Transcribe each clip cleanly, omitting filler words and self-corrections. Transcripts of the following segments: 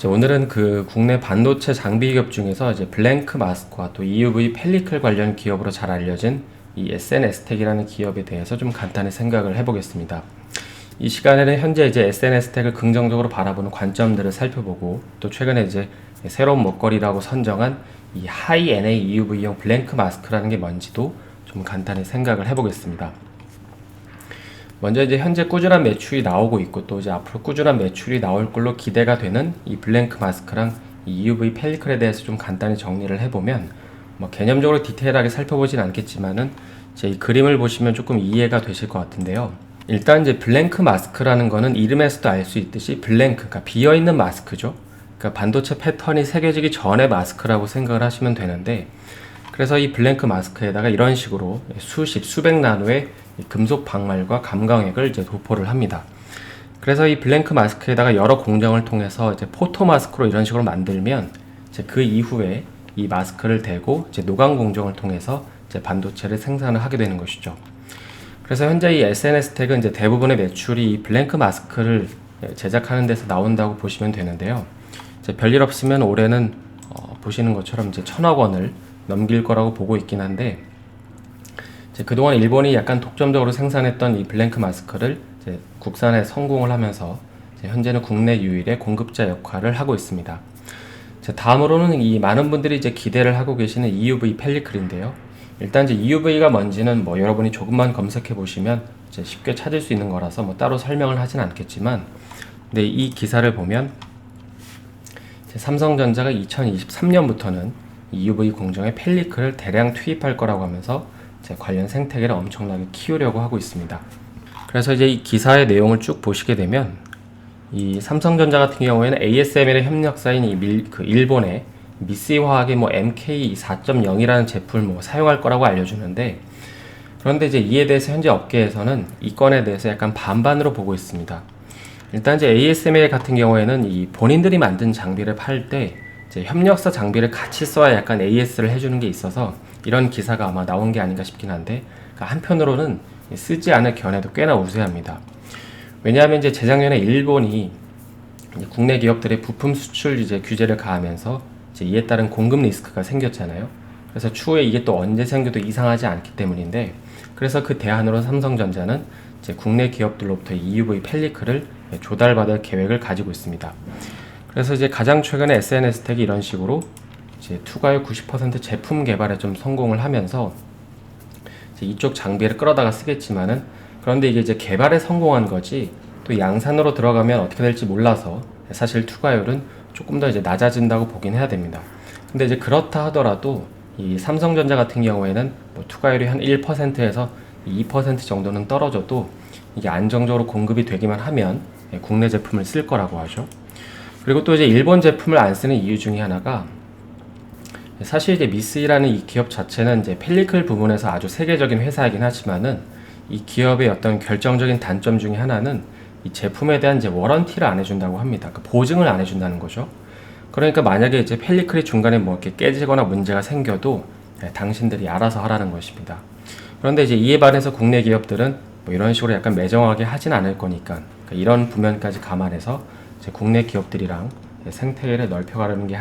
오늘은 그 국내 반도체 장비 기업 중에서 이제 블랭크 마스크와 또 EUV 펠리클 관련 기업으로 잘 알려진 이 SNS텍이라는 기업에 대해서 좀 간단히 생각을 해보겠습니다. 이 시간에는 현재 이제 SNS텍을 긍정적으로 바라보는 관점들을 살펴보고 또 최근에 이제 새로운 먹거리라고 선정한 이 하이 NA EUV용 블랭크 마스크라는 게 뭔지도 좀 간단히 생각을 해보겠습니다. 먼저 이제 현재 꾸준한 매출이 나오고 있고 또 이제 앞으로 꾸준한 매출이 나올 걸로 기대가 되는 이 블랭크 마스크랑 이 EUV 펠리클에 대해서 좀 간단히 정리를 해보면 뭐 개념적으로 디테일하게 살펴보진 않겠지만은 제 이 그림을 보시면 조금 이해가 되실 것 같은데요. 일단 이제 블랭크 마스크라는 거는 이름에서도 알 수 있듯이 블랭크, 그러니까 비어있는 마스크죠. 그러니까 반도체 패턴이 새겨지기 전의 마스크라고 생각을 하시면 되는데, 그래서 이 블랭크 마스크에다가 이런 식으로 수십, 수백 나노의 금속 방말과 감광액을 이제 도포를 합니다. 그래서 이 블랭크 마스크에다가 여러 공정을 통해서 이제 포토 마스크로 이런 식으로 만들면 이제 그 이후에 이 마스크를 대고 이제 노광 공정을 통해서 이제 반도체를 생산을 하게 되는 것이죠. 그래서 현재 이 SNS텍은 이제 대부분의 매출이 이 블랭크 마스크를 제작하는 데서 나온다고 보시면 되는데요. 이제 별일 없으면 올해는 보시는 것처럼 이제 1,000억 원을 넘길 거라고 보고 있긴 한데, 이제 그동안 일본이 약간 독점적으로 생산했던 이 블랭크 마스크를 이제 국산에 성공을 하면서 이제 현재는 국내 유일의 공급자 역할을 하고 있습니다. 이제 다음으로는 이 많은 분들이 이제 기대를 하고 계시는 EUV 펠리클인데요. 일단 이제 EUV가 뭔지는 뭐 여러분이 조금만 검색해 보시면 이제 쉽게 찾을 수 있는 거라서 뭐 따로 설명을 하진 않겠지만, 근데 이 기사를 보면 이제 삼성전자가 2023년부터는 EUV 공정에 펠리클을 대량 투입할 거라고 하면서 관련 생태계를 엄청나게 키우려고 하고 있습니다. 그래서 이제 이 기사의 내용을 쭉 보시게 되면 이 삼성전자 같은 경우에는 ASML의 협력사인 일본의 미쓰이 화학의 MK 4.0이라는 제품을 사용할 거라고 알려주는데, 그런데 이제 이에 대해서 현재 업계에서는 이 건에 대해서 약간 반반으로 보고 있습니다. 일단 이제 ASML 같은 경우에는 이 본인들이 만든 장비를 팔 때 이제 협력사 장비를 같이 써야 약간 AS를 해주는 게 있어서 이런 기사가 아마 나온 게 아닌가 싶긴 한데, 그러니까 한편으로는 쓰지 않을 견해도 꽤나 우세합니다. 왜냐하면 이제 재작년에 일본이 이제 국내 기업들의 부품 수출 이제 규제를 가하면서 이제 이에 따른 공급 리스크가 생겼잖아요. 그래서 추후에 이게 또 언제 생겨도 이상하지 않기 때문인데, 그래서 그 대안으로 삼성전자는 이제 국내 기업들로부터 EUV 펠리클을 조달받을 계획을 가지고 있습니다. 그래서 이제 가장 최근에 SNS텍이 이런 식으로 이제 투과율 90% 제품 개발에 좀 성공을 하면서 이제 이쪽 장비를 끌어다가 쓰겠지만은, 그런데 이게 이제 개발에 성공한 거지 또 양산으로 들어가면 어떻게 될지 몰라서 사실 투과율은 조금 더 이제 낮아진다고 보긴 해야 됩니다. 근데 이제 그렇다 하더라도 이 삼성전자 같은 경우에는 투과율이 한 1%에서 2% 정도는 떨어져도 이게 안정적으로 공급이 되기만 하면 국내 제품을 쓸 거라고 하죠. 그리고 또 이제 일본 제품을 안 쓰는 이유 중에 하나가, 사실 이제 미쓰이라는 이 기업 자체는 이제 펠리클 부분에서 아주 세계적인 회사이긴 하지만은 이 기업의 어떤 결정적인 단점 중에 하나는 이 제품에 대한 이제 워런티를 안 해준다고 합니다. 그러니까 보증을 안 해준다는 거죠. 그러니까 만약에 이제 펠리클이 중간에 이렇게 깨지거나 문제가 생겨도 당신들이 알아서 하라는 것입니다. 그런데 이제 이에 반해서 국내 기업들은 이런 식으로 약간 매정하게 하진 않을 거니까, 그러니까 이런 부면까지 감안해서 이제 국내 기업들이랑 생태계를 넓혀가려는 게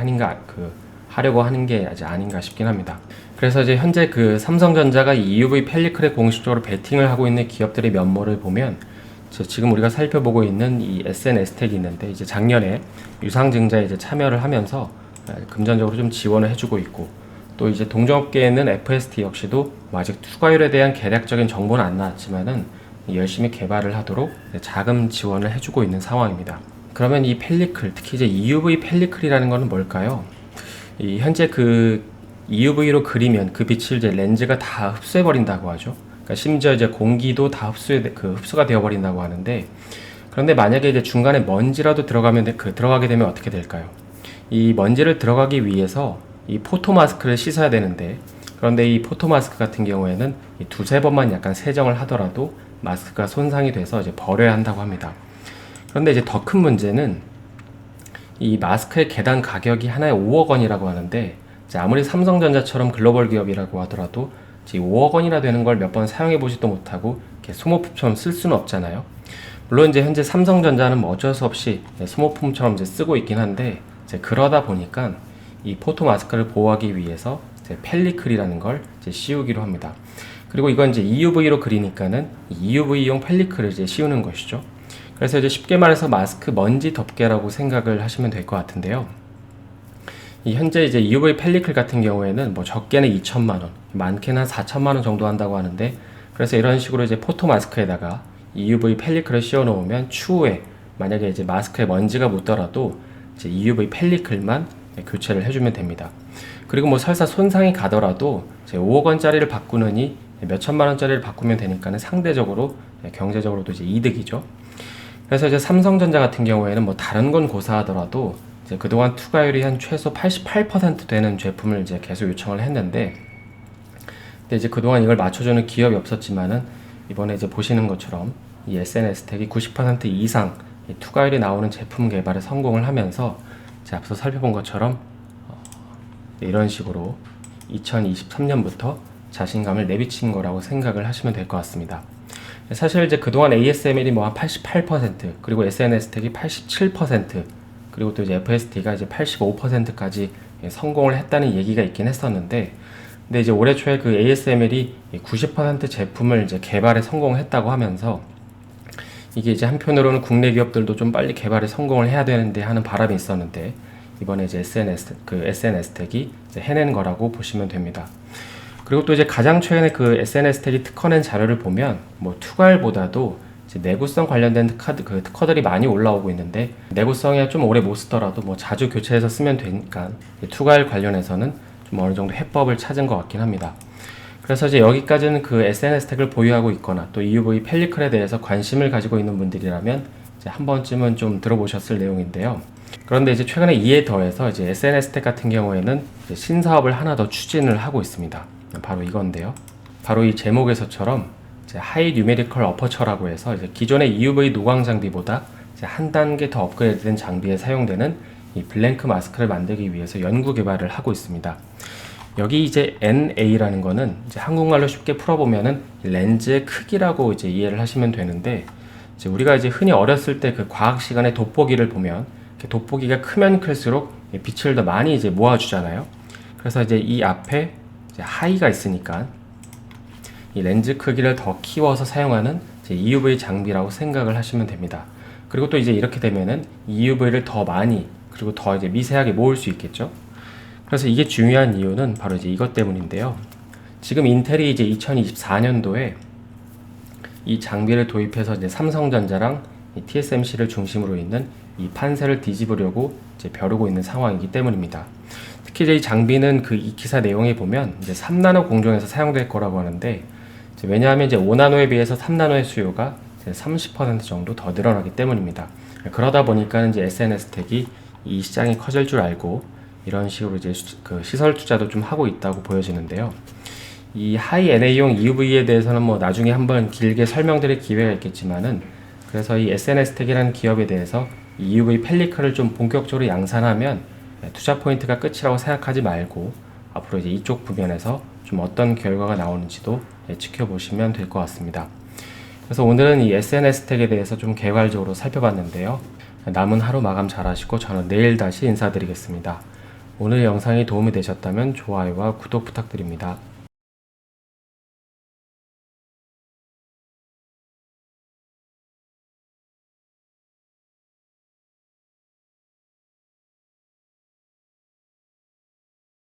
하려고 하는 게 아직 아닌가 싶긴 합니다. 그래서 이제 현재 그 삼성전자가 이 EUV 펠리클에 공식적으로 베팅을 하고 있는 기업들의 면모를 보면, 지금 우리가 살펴보고 있는 이 SNS텍이 있는데, 이제 작년에 유상증자에 이제 참여를 하면서 금전적으로 좀 지원을 해주고 있고, 또 이제 동종업계에는 FST 역시도 아직 투과율에 대한 개략적인 정보는 안 나왔지만은 열심히 개발을 하도록 자금 지원을 해주고 있는 상황입니다. 그러면 이 펠리클, 특히 이제 EUV 펠리클이라는 것은 뭘까요? 이 현재 그 EUV로 그리면 그 빛을 이제 렌즈가 다 흡수해버린다고 하죠. 그러니까 심지어 이제 공기도 다 흡수가 되어버린다고 하는데, 그런데 만약에 이제 중간에 먼지라도 들어가게 되면 어떻게 될까요? 이 먼지를 들어가기 위해서 이 포토 마스크를 씻어야 되는데, 그런데 이 포토 마스크 같은 경우에는 두세 번만 약간 세정을 하더라도 마스크가 손상이 돼서 이제 버려야 한다고 합니다. 그런데 이제 더 큰 문제는 이 마스크의 개당 가격이 하나에 5억 원이라고 하는데, 아무리 삼성전자처럼 글로벌 기업이라고 하더라도 5억 원이나 되는 걸 몇 번 사용해 보지도 못하고 이렇게 소모품처럼 쓸 수는 없잖아요. 물론 이제 현재 삼성전자는 어쩔 수 없이 소모품처럼 이제 쓰고 있긴 한데, 이제 그러다 보니까 이 포토 마스크를 보호하기 위해서 이제 펠리클이라는 걸 이제 씌우기로 합니다. 그리고 이건 이제 EUV로 그리니까는 EUV용 펠리클을 이제 씌우는 것이죠. 그래서 이제 쉽게 말해서 마스크 먼지 덮개라고 생각을 하시면 될 것 같은데요. 이 현재 이제 EUV 펠리클 같은 경우에는 뭐 적게는 2천만 원, 많게는 한 4천만 원 정도 한다고 하는데, 그래서 이런 식으로 이제 포토 마스크에다가 EUV 펠리클을 씌워 놓으면 추후에 만약에 이제 마스크에 먼지가 묻더라도 이제 EUV 펠리클만 교체를 해주면 됩니다. 그리고 뭐 설사 손상이 가더라도 이제 5억 원짜리를 바꾸느니 몇 천만 원짜리를 바꾸면 되니까는 상대적으로 경제적으로도 이제 이득이죠. 그래서 이제 삼성전자 같은 경우에는 뭐 다른 건 고사하더라도 이제 그동안 투과율이 한 최소 88% 되는 제품을 이제 계속 요청을 했는데, 근데 이제 그동안 이걸 맞춰주는 기업이 없었지만은 이번에 이제 보시는 것처럼 이 SNS텍이 90% 이상 투과율이 나오는 제품 개발에 성공을 하면서 제가 앞서 살펴본 것처럼 이런 식으로 2023년부터 자신감을 내비친 거라고 생각을 하시면 될 것 같습니다. 사실 이제 그동안 ASML이 뭐 한 88%, 그리고 SNS텍이 87%, 그리고 또 이제 FST가 이제 85%까지 성공을 했다는 얘기가 있긴 했었는데, 근데 이제 올해 초에 그 ASML이 90% 제품을 이제 개발에 성공했다고 하면서 이게 이제 한편으로는 국내 기업들도 좀 빨리 개발에 성공을 해야 되는데 하는 바람이 있었는데, 이번에 이제 SNS텍이 이제 해낸 거라고 보시면 됩니다. 그리고 또 이제 가장 최근에 그 SNS텍이 특허낸 자료를 보면 뭐 투과율보다도 이제 내구성 관련된 특허들이 많이 올라오고 있는데, 내구성에 좀 오래 못 쓰더라도 뭐 자주 교체해서 쓰면 되니까 투과율 관련해서는 좀 어느 정도 해법을 찾은 것 같긴 합니다. 그래서 이제 여기까지는 그 SNS텍을 보유하고 있거나 또 EUV 펠리클에 대해서 관심을 가지고 있는 분들이라면 이제 한 번쯤은 좀 들어보셨을 내용인데요. 그런데 이제 최근에 이에 더해서 이제 SNS텍 같은 경우에는 이제 신사업을 하나 더 추진을 하고 있습니다. 바로 이건데요. 바로 이 제목에서처럼 이제 하이 뉴메리컬 어퍼처라고 해서 이제 기존의 EUV 노광 장비보다 이제 한 단계 더 업그레이드된 장비에 사용되는 이 블랭크 마스크를 만들기 위해서 연구 개발을 하고 있습니다. 여기 이제 NA라는 거는 이제 한국말로 쉽게 풀어보면은 렌즈의 크기라고 이제 이해를 하시면 되는데, 이제 우리가 이제 흔히 어렸을 때 그 과학 시간에 돋보기를 보면 돋보기가 크면 클수록 빛을 더 많이 이제 모아주잖아요. 그래서 이제 이 앞에 이제 하이가 있으니까 이 렌즈 크기를 더 키워서 사용하는 이제 EUV 장비라고 생각을 하시면 됩니다. 그리고 또 이제 이렇게 되면은 EUV를 더 많이 그리고 더 이제 미세하게 모을 수 있겠죠. 그래서 이게 중요한 이유는 바로 이제 이것 때문인데요. 지금 인텔이 이제 2024년도에 이 장비를 도입해서 이제 삼성전자랑 이 TSMC를 중심으로 있는 이 판세를 뒤집으려고 이제 벼르고 있는 상황이기 때문입니다. 특히 이제 이 장비는 그 이 기사 내용에 보면 이제 3나노 공정에서 사용될 거라고 하는데, 이제 왜냐하면 이제 5나노에 비해서 3나노의 수요가 이제 30% 정도 더 늘어나기 때문입니다. 그러다 보니까 이제 SNS텍이 이 시장이 커질 줄 알고 이런 식으로 이제 그 시설 투자도 좀 하고 있다고 보여지는데요. 이 하이 NA용 EUV에 대해서는 뭐 나중에 한번 길게 설명드릴 기회가 있겠지만은, 그래서 이 SNS텍이라는 기업에 대해서 이 EUV 펠리클을 좀 본격적으로 양산하면 투자 포인트가 끝이라고 생각하지 말고 앞으로 이제 이쪽 부분에서 좀 어떤 결과가 나오는지도 지켜보시면 될 것 같습니다. 그래서 오늘은 이 SNS텍에 대해서 좀 개괄적으로 살펴봤는데요. 남은 하루 마감 잘 하시고 저는 내일 다시 인사드리겠습니다. 오늘 영상이 도움이 되셨다면 좋아요와 구독 부탁드립니다.